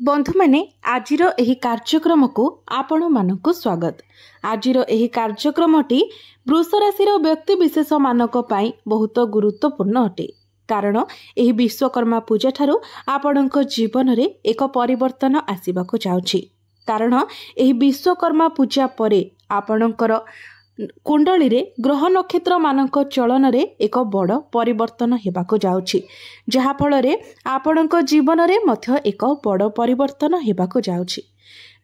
बंधु माने आजिर एही कार्यक्रम को आपण मानक स्वागत। आजिर एही कार्यक्रमटी वृष राशि व्यक्ति विशेष मानक पई बहुत गुरुत्वपूर्ण अटे, कारण एही विश्वकर्मा पूजा ठारू आपणक जीवन रे एक परिवर्तन आसीबाको जाउछि। कारण एही विश्वकर्मा पूजा परे आपणकर कुंडली रे ग्रह नक्षत्र मानक चलन रे एक बड़ परिवर्तन हेबाको जाउछि, जहा फल रे आपणक जीवन रे मध्य एक बड़ परिवर्तन हेबाको जाउछि।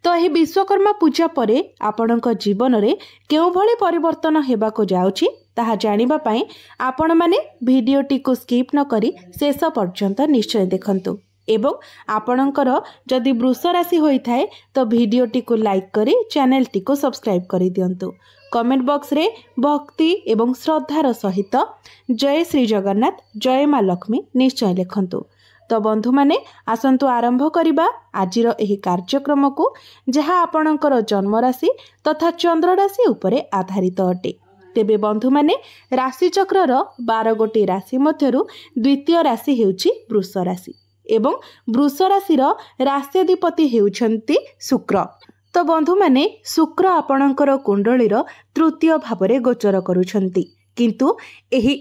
तो एही विश्वकर्मा पूजा परे आपणक जीवन रे केउ भली परिवर्तन हेबाको जाउछि ताहा जानिबा पई आपण माने भिडियोटी को स्किप न करी शेष पर्यंत निश्चय देखंतु एवं आपणकर जदि वृष राशि होइथाय तो भिडियोटी को लाइक करी चैनल टी को सब्सक्राइब करी दियंतु। कमेंट बॉक्स रे भक्ति एवं श्रद्धार सहित जय श्री जगन्नाथ जय माँ लक्ष्मी निश्चय लिखंतु। तो बंधु माने आसंतु आरंभ करिबा आजिर एही कार्यक्रम को, जहा आपणकर जन्म राशि तथा चंद्र राशि उपरे आधारित अटे। तेबे बंधु माने राशि चक्रर 12 गोटी राशि मध्यरु द्वितीय राशि हेउची वृष राशि एवं वृष राशि राष्ट्राधिपति हेउछंती शुक्र। तो बंधु माने शुक्र आपणकर कुंडलीर तृतीय भावरे गोचर करुछंती, किंतु एही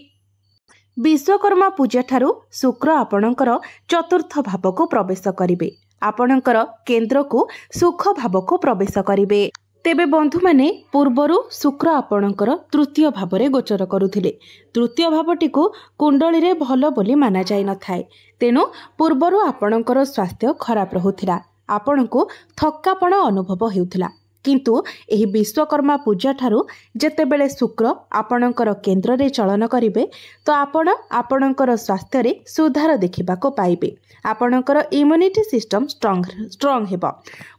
विश्वकर्मा पूजा ठारू शुक्र आपणकर चतुर्थ भाव को प्रवेश करिवे, आपणकर केंद्र को सुख भाव को प्रवेश करिवे। तेबे बंधु माने पूर्वरु शुक्र आपणकर तृतीय भावरे गोचर करुथिले। तृतीय भावटी को कुंडली रे भलो बोली माना जाय न थाए, तेनु पूर्वरु आपणकर स्वास्थ्य खराब रहुथिला, आपणको थक्कापण अनुभव हेउथिला। किंतु एही विश्वकर्मा पूजा ठारू जेतेबेले शुक्र आपणकर केंद्र रे चलन करिवे तो आपणकर स्वास्थ्य रे सुधार देखिबाको पाइबे, आपणकर इम्यूनिटी सिस्टम स्ट्रांग हेबो।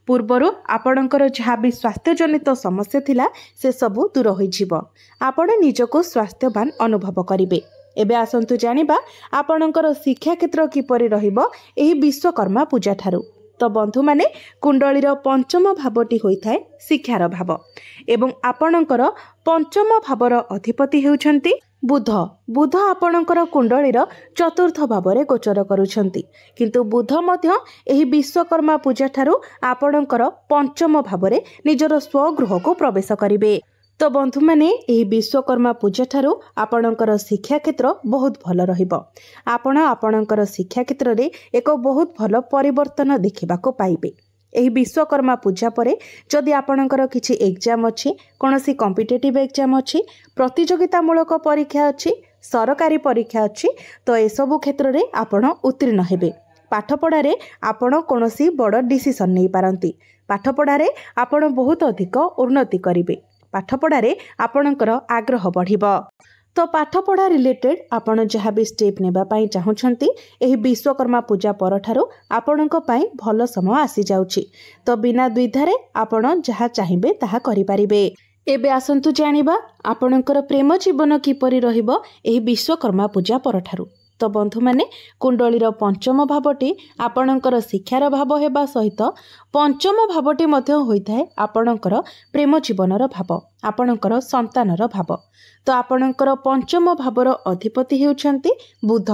पूर्वरु आपणकर जहाँ भी स्वास्थ्य जनित समस्या थिला से सबु दूर होई जिवो, आपण निजको स्वास्थ्यवान अनुभव करिवे। एबे आसंतु जानिबा आपणकर शिक्षा क्षेत्र किपरि रहिबो एही विश्वकर्मा पूजा ठारू। तो बंधु माने कुंडलीर पंचम भावटी होइथाय शिक्षार भाव एवं आपणकर पंचम भावर अधिपति हेउछंती बुध। बुध आपणकर कुंडलीर चतुर्थ भावरे गोचर करुछंती, किंतु बुध मध्य एही विश्वकर्मा पूजा ठारू आपणकर पंचम भावरे निजर स्वगृह को प्रवेश करिवे। तो बंधु माने एही विश्वकर्मा पूजा ठारू आपणकर शिक्षा क्षेत्र बहुत भल रहिबो, आपणकर शिक्षा क्षेत्र रे एक बहुत भल परिवर्तन देखिबाको पाइबे। एही विश्वकर्मा पूजा परे जदि आपणकर किछि एग्जाम अछि, कोनोसी कॉम्पिटिटिव एग्जाम अछि, प्रतियोगितामूलक परीक्षा अछि, सरकारी परीक्षा अछि, तो ए सब क्षेत्र रे आपण उत्तीर्ण हेबे। पाठपढ़ा रे आपण कोनोसी बड़ डिसिजन नै पारंती, पाठपढ़ा रे आपण बहुत अधिक उन्नति करिवे, पाठपढ़ा रे आपणकर आग्रह बढ़िबो। तो पाठपढ़ा रिलेटेड आपण जहाँ भी स्टेप नेबा पई चाहुछंती एही विश्वकर्मा पूजा परठारू आपणक पई भल समय आसी जाउछि। तो बिना द्विधारे आपण जहाँ चाहिबे ताहा करि परिबे। एबे आसंतु जानिबा आपणकर प्रेम जीवन किपरि रहिबो एही विश्वकर्मा पूजा परठारू। तो बंधु माने कुंडलीर पंचम भावटी आपणकर शिक्षार भाव हेबा सहित पंचम भावटी मध्य होइथाय आपणकर प्रेम जीवनर भाव, आपणकर संतानर भाव। तो आपणकर पंचम भावर अधिपति हेउछंती बुध।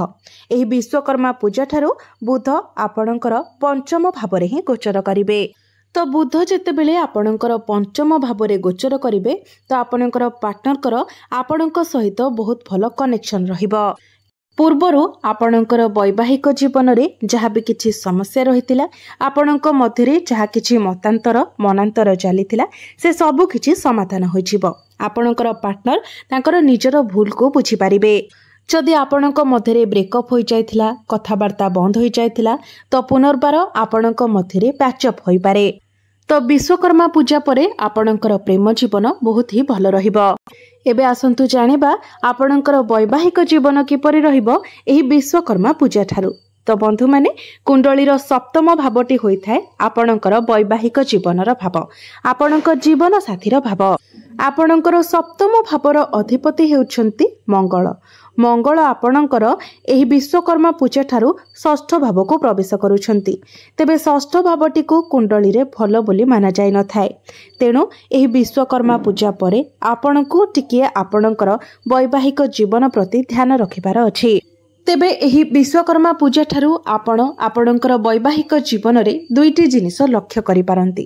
एही विश्वकर्मा पूजा ठारू बुध आपणकर पंचम भावरे ही गोचर करिवे। तो बुध जेतेबेले आपणकर पंचम भावरे गोचर करिवे तो आपणकर पार्टनरकर आपणक सहित बहुत भल कनेक्शन रहिबो। पूर्वरु आपणकर वैवाहिक जीवन रे जहाँ भी किछि समस्या रहितिला, आपणक मध्यरे जहाँ किछि मनांतर चलीथिला से सबु किछि समाधान होई जिवो। आपणकर पार्टनर तांकर निजर भूल को बुझी पारिबे। जदि आपणक मध्यरे ब्रेकअप होई जायथिला, कथावार्ता बंद होई जायथिला, तो पुनर्बार आपणक मध्यरे पैचअप होई पारे। तो विश्वकर्मा पूजा परे आपणकर प्रेम जीवन बहुत ही भल रहिबो। एबे आसंतु जानिबा आपणकर वैवाहिक जीवन किपरि रहिबो एही विश्वकर्मा पूजा ठारू। तो बंधु माने कुंडलीर सप्तम भावटी होइथाय आपणकर वैवाहिक जीवनर भाव, आपणकर जीवन साथीर भाव। आपणकर सप्तम भावर अधिपति हेउछंती मंगल। मंगल आपणकर एही विश्वकर्मा पूजा ठारू षष्ठ भाव को प्रवेश करुछंती। तेबे षष्ठ भावटी को कुंडली रे भल बोली माना जाय न थाए, तेणु एही विश्वकर्मा पूजा परे आपणको टिकिए आपणकर वैवाहिक जीवन प्रति ध्यान रखिबार अछि। तेबे एही विश्वकर्मा पूजा ठारू आपण आपणकर वैवाहिक जीवन रे दुईटी जिनिस लक्ष्य करि पारंती।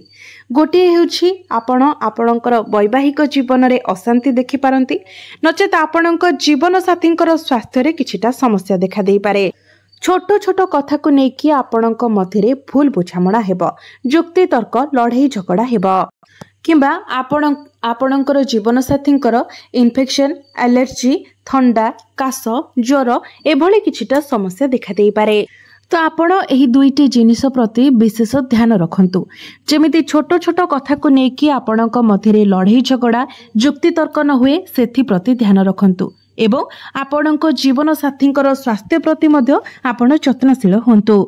गोटे हेउछि आपण आपणकर वैवाहिक जीवन रे अशांति देखि पारंती, नचेत आपणक जीवन साथींकर स्वास्थ्य रे किछिटा समस्या देखा देई पारे। छोट छोट कथा को नेकी आपणक मध्यरे भूल बुझामणा हेबो, जुक्ति तर्क लड़ाई झगड़ा हेबो, किंबा आपणकर जीवन साथींकर इन्फेक्शन, एलर्जी, थंडा, काश, ज्वर एभली किछिटा समस्या देखा देई पारे। तो आपण एही दुईटी जिनिस प्रति विशेष ध्यान रखंतु। जेमिति छोट छोट कथा को नेकी आपणक मध्यरे लड़ाई झगड़ा जुक्ति तर्क न हुए सेथि प्रति ध्यान रखंतु एवं आपणक जीवन साथींकर स्वास्थ्य प्रति मध्य आपण यत्नशील होंतु।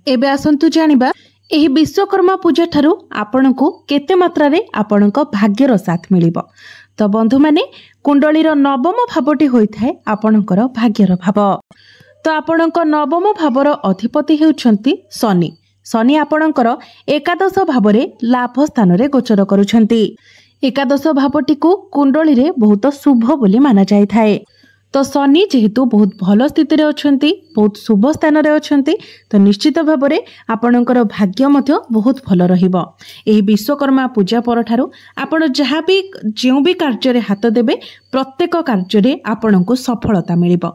एबे आसंतु जानिबा एही विश्वकर्मा पूजा ठारू आपणको केते मात्रा रे आपणक भाग्यर साथ मिलिबो। तो बंधु माने कुंडलीर नवम भावटी होइथाय आपणकर भाग्यर भाव। तो आपणक नवम भावर अधिपति हेउछंती शनि। शनि आपणकर एकादश भावरे लाभ स्थान रे गोचर करूछंती। एकादश भावटी को कुंडली रे बहुत शुभ बोली माना जाय थाए। तो शनि जेहेतु बहुत भल स्थिति रे अछंती, बहुत शुभ स्थान रे अछंती, तो निश्चित भाव में आपणकर भाग्य मध्य बहुत भल रहिबो। एही विश्वकर्मा पूजा पर ठारू आपण जहाँ भी जो भी कार्य रे हाथ देबे प्रत्येक कार्य रे आपणको सफलता मिलिबो।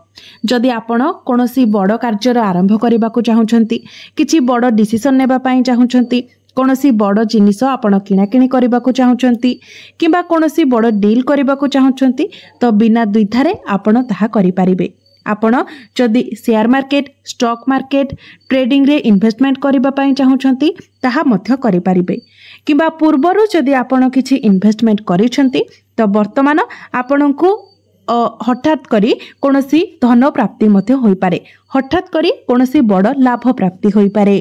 जदि आपण कोनोसी बड़ कार्य आरंभ करबा को चाहुछंती, किछि बड़ डिसिजन नेबा पई चाहुछंती, कोनोसी बड़ जिनिस आपण किणाकिणी करबा को चाहुछंती, किंबा कोनोसी बड़ डील करबा को चाहुछंती, तो बिना द्विधारे आपण ताहा करि पारिबे। आपण जदि share market, stock market, trading रे इन्वेस्टमेंट करबा पई चाहुछंती ताहा मध्य करि पारिबे। किंबा पूर्वरु जदि आपण किछि इन्वेस्टमेंट करिछंती तो वर्तमान आपणको हठात करी कोनोसी धन प्राप्ति मध्य होई पारे, हठात करी कोनोसी बड़ लाभ प्राप्ति होई पारे।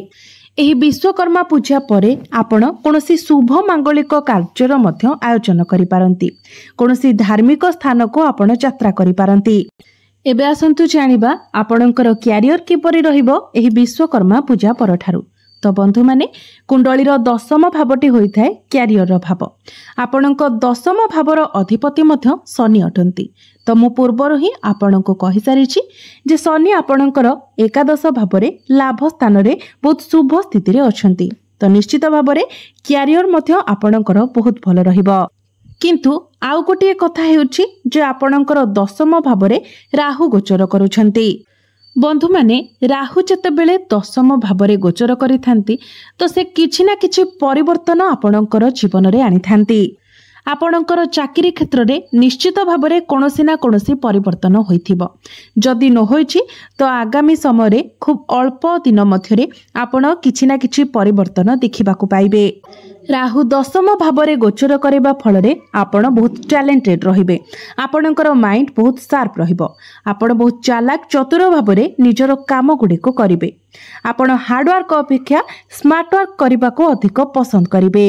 एही विश्वकर्मा पूजा परे आपण कोनोसी शुभ मांगलिक कार्यर मध्य आयोजन करि पारंती, कोनोसी धार्मिक स्थान को आपण यात्रा करि पारंती। एबे आसंतु जानिबा आपणकर क्यारियर किपरि रहिबो एही विश्वकर्मा पूजा परठारु। तो बंधु माने कुंडलीर दशम भावटी होइथाय क्यारियर भाव। आपणक दशम भावर अधिपति मध्य शनि अटंती। तो मु पूर्वर ही आपणको कहि सारिछि जे शनि आपणकर एकादश भावरे लाभ स्थान रे बहुत शुभ स्थिति रे अछंती। तो निश्चित भावरे क्यारियर मध्य आपणकर बहुत भल रहिबो। किंतु आउ गोटे कथा हेउछि जे आपणकर दशम भावरे राहु गोचर करूछंती। बंधु माने राहु जेतेबेले दशम भावरे गोचर करिथांती तो से किछि ना किछि परिवर्तन आपणकर जीवन रे आनिथांती। आपणकर चाकरी क्षेत्र रे निश्चित भावरे कोनोसी ना कोनोसी परिवर्तन होइथिबो। जदि न होइछि तो आगामी समय रे खूब अल्प दिन मध्यरे आपण किछि ना किछि परिवर्तन देखिबाकू पाइबे। राहु दशम भावरे गोचर करबा फलरे आपण बहुत टैलेंटेड रहिबे, आपणकर माइंड बहुत शार्प रहिबो, आपण बहुत चालाक चतुर भावरे निजर काम गुडी को करिवे। आपण हार्ड वर्क अपेक्षा स्मार्ट वर्क करबा को अधिक पसंद करिवे।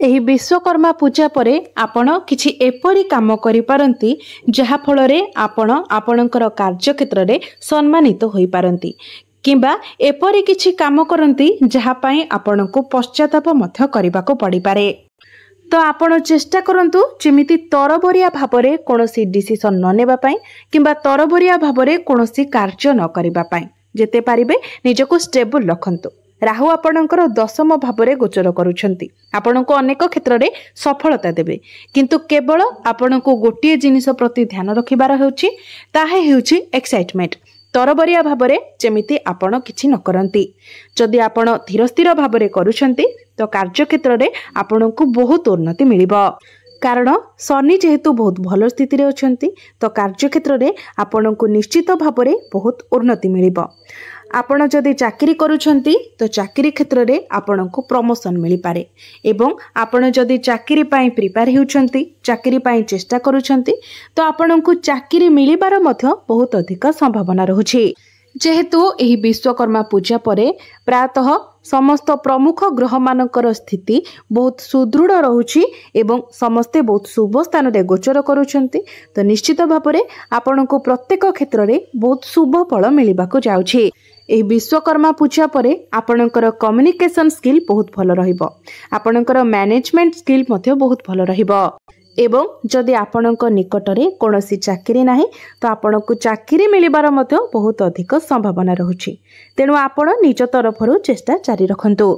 एही विश्वकर्मा पूजा परे आपण किछि एपरी काम करि पारंती जहा फलरे आपण आपणकर कार्य क्षेत्र रे सम्मानित होई पारंती, किंबा एपरी किछि काम करंती जहा पई आपणको पश्चाताप मध्य करबाको पड़ी पारे। तो आपण चेष्टा करंतु जेमिति तरबरिया भावरे कोनोसी डिसिजन न नेबा पई, किंबा तरबरिया भावरे कोनोसी कार्य न करबा पई। जेते पारिबे निजको स्टेबल रखंतु। राहु आपणकर दशम भावरे गोचर करूछंती, आपणको अनेक क्षेत्र रे सफलता देबे, किंतु केवल आपणको गोटिए जिनिस प्रति ध्यान रखिबार हेउछि ताहे हेउछि एक्साइटमेंट। तरबरिया भावरे जेमिति आपण किछि न करंती। जदि आपण धीर स्थिर भावरे करूछंती तो कार्य क्षेत्र रे आपणको बहुत उन्नति मिलिबो। कारण शनि जेहेतु बहुत भल स्थिति रे अछंती तो कार्य क्षेत्र रे आपणको निश्चित भावरे बहुत उन्नति मिलिबो। आपण जदि चाकरी करूछंती तो चाकरी क्षेत्र रे आपणको प्रमोशन मिली पारे, एवं आपण जदि चाकरी पई प्रिपेयर हेउछंती, चाकरी पई चेष्टा करूछंती तो आपणको चाकरी मिलिबार मध्य बहुत अधिक संभावना रहुछि। जेहेतु एही विश्वकर्मा पूजा परे प्रायतः समस्त प्रमुख ग्रह मानकर स्थिति बहुत सुदृढ़ रहुछि एवं समस्ते बहुत शुभ स्थान रे गोचर करूछंती, तो निश्चित भावरे आपणको प्रत्येक क्षेत्र रे बहुत शुभ फल मिलिबाको जाउछि। एही विश्वकर्मा पूजा परे आपणकर कम्युनिकेशन स्किल बहुत भल रहिबो, आपणकर मैनेजमेंट स्किल मध्य बहुत भल रहिबो। एवं जदि आपणक निकटरे कौनसी चाकरी नाही तो आपणको चाकरी मिलिबार मध्य बहुत अधिक संभावना रहुछि। तेणु आपण निज तरफरु चेष्टा जारी रखंतु।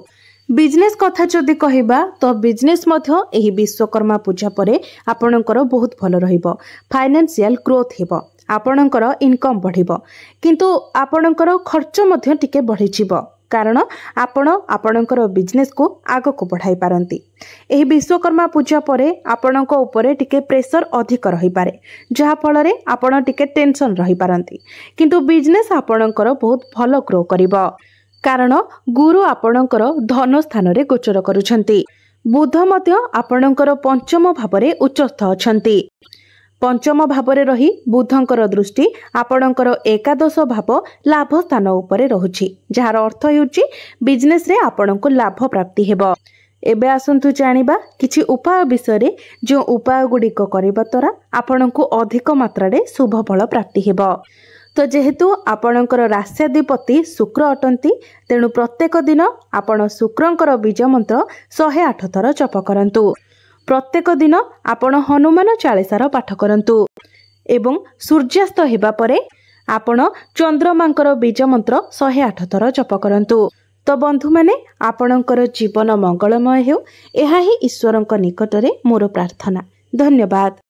बिजनेस कथा जदि कहिबा तो बिजनेस मध्य एही विश्वकर्मा पूजा परे आपणकर बहुत भल रहिबो। फाइनेंशियल ग्रोथ हेबो, आपणकर इनकम बढ़िबो, किंतु आपणकर खर्च मध्य टिके बढ़िजिबो कारण आपण आपणकर बिजनेस को आगो को बढ़ाई पारंती। एही विश्वकर्मा पूजा परे आपणक उपरे टिके प्रेशर अधिक रही पारे, जहा फलरे आपण टिके टेंशन रही पारंती, किंतु बिजनेस आपणकर बहुत भल ग्रो करिवो कारण गुरु आपणकर धन स्थान रे गोचर करूछंती। बुध मध्य आपणकर पंचम भावरे उच्चस्थ अछंती। पंचम भावरे रही बुधंकर दृष्टि आपणकर एकादश भाव लाभ स्थान उपरे रहुछि, जार अर्थ हेउछि बिजनेस रे आपणको लाभ प्राप्ति हेबो। एबे आसंतु जानिबा किछि उपाय विषय जो उपाय गुड़िक करबा द्वारा आपणको अधिक मात्रा रे शुभ फल प्राप्ति हेबो। तो जेहेतु आपणकर रास्याधिपति शुक्र अटंती, तेणु प्रत्येक दिन आपण शुक्रंकर बीज मंत्र 108 थर जप करंतु। प्रत्येक दिन आपण हनुमान चालीसार पाठ करंतु एवं सूर्यास्त हेबा परे आपण चंद्रमांकर बीज मंत्र 108 थर जप करंतु। तो बंधु माने आपणकर जीवन मंगलमय हेउ, एहा ही ईश्वरंक निकटरे मोर प्रार्थना। धन्यवाद।